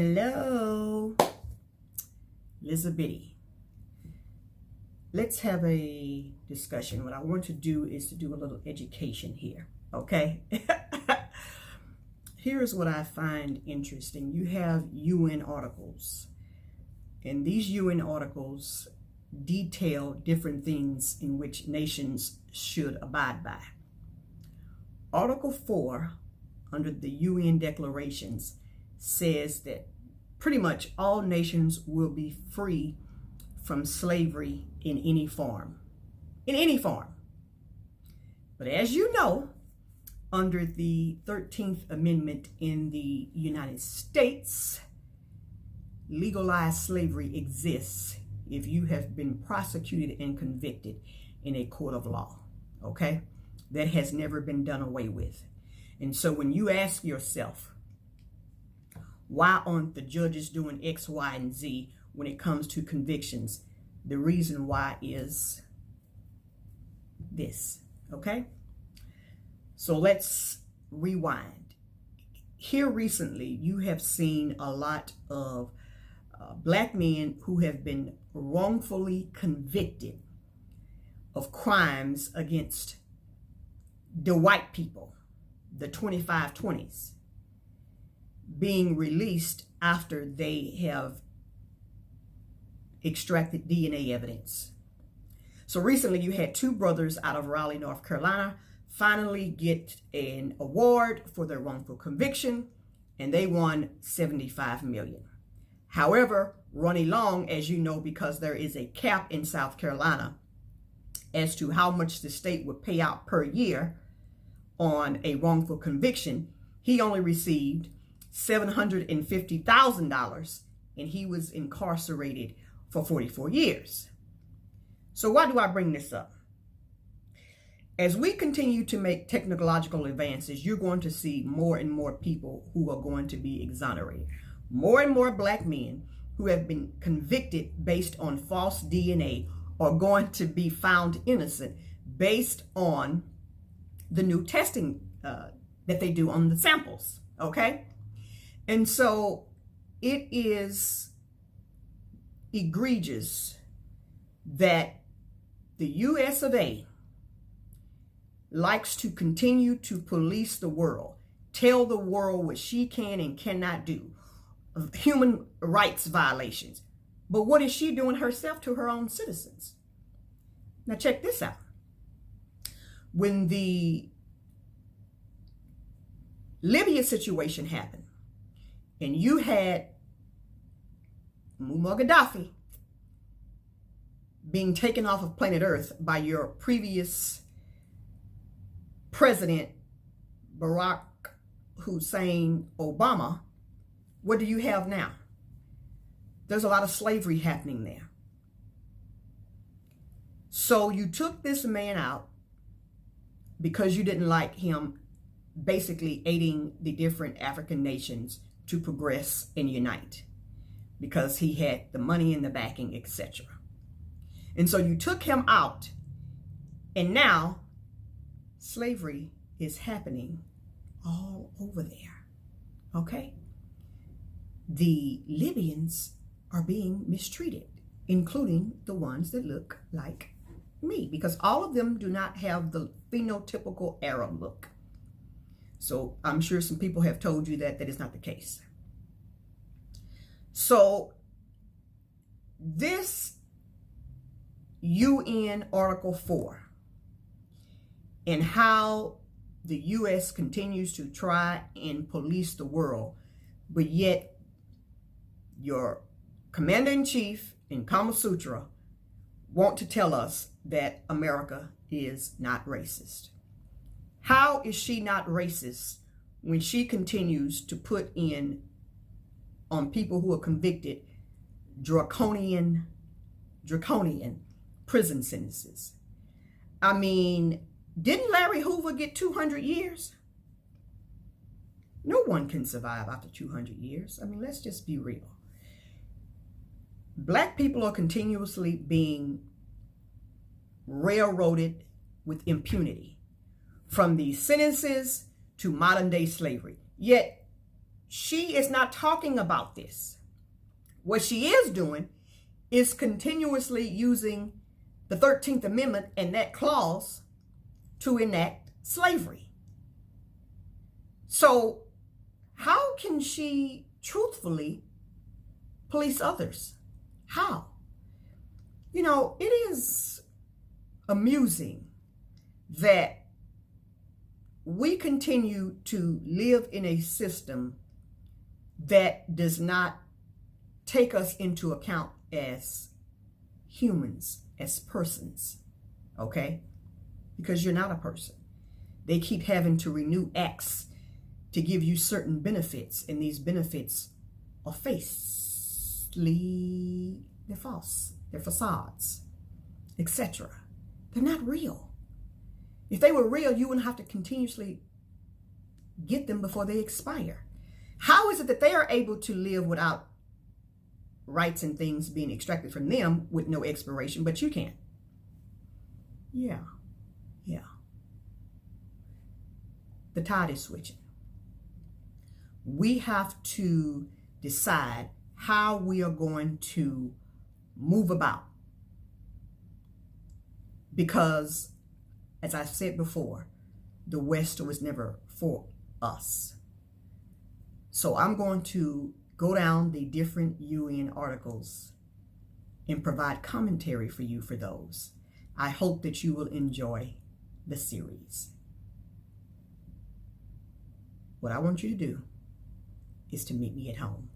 Hello, Lizzabitty. Let's have a discussion. What I want to do is to do a little education here, okay? Here's what I find interesting. You have UN articles, and these UN articles detail different things in which nations should abide by. Article 4 under the UN declarations says that pretty much all nations will be free from slavery in any form. In any form. But as you know, under the 13th Amendment in the United States, legalized slavery exists if you have been prosecuted and convicted in a court of law. Okay? That has never been done away with. And so when you ask yourself, why aren't the judges doing X, Y, and Z when it comes to convictions? The reason why is this, okay? So let's rewind. Here recently, you have seen a lot of black men who have been wrongfully convicted of crimes against the white people, the 2520s, being released after they have extracted DNA evidence. So recently you had two brothers out of Raleigh, North Carolina, finally get an award for their wrongful conviction, and they won $75 million. However, Ronnie Long, as you know, because there is a cap in South Carolina as to how much the state would pay out per year on a wrongful conviction, he only received $750,000, and he was incarcerated for 44 years. So why do I bring this up? As we continue to make technological advances, you're going to see more and more people who are going to be exonerated. More and more black men who have been convicted based on false DNA are going to be found innocent based on the new testing that they do on the samples, okay? And so it is egregious that the US of A likes to continue to police the world, tell the world what she can and cannot do, human rights violations. But what is she doing herself to her own citizens? Now check this out. When the Libya situation happened, and you had Muammar Gaddafi being taken off of planet Earth by your previous president, Barack Hussein Obama, what do you have now? There's a lot of slavery happening there. So you took this man out because you didn't like him basically aiding the different African nations to progress and unite because he had the money and the backing, etc. And so you took him out, and now slavery is happening all over there, okay? The Libyans are being mistreated, including the ones that look like me, because all of them do not have the phenotypical Arab look. So I'm sure some people have told you that that is not the case. So this UN Article 4 and how the US continues to try and police the world, but yet your commander-in-chief in Kama Sutra want to tell us that America is not racist. How is she not racist when she continues to put in on people who are convicted draconian prison sentences? I mean, didn't Larry Hoover get 200 years? No one can survive after 200 years. I mean, let's just be real. Black people are continuously being railroaded with impunity, from these sentences to modern day slavery. Yet she is not talking about this. What she is doing is continuously using the 13th Amendment and that clause to enact slavery. So how can she truthfully police others? How? You know, it is amusing that we continue to live in a system that does not take us into account as humans, as persons, okay? Because you're not a person. They keep having to renew acts to give you certain benefits, and these benefits are they're false, they're facades, etc. They're not real. If they were real, you wouldn't have to continuously get them before they expire. How is it that they are able to live without rights and things being extracted from them with no expiration, but you can't? Yeah. The tide is switching. We have to decide how we are going to move about. Because, as I said before, the West was never for us. So I'm going to go down the different UN articles and provide commentary for you for those. I hope that you will enjoy the series. What I want you to do is to meet me at home.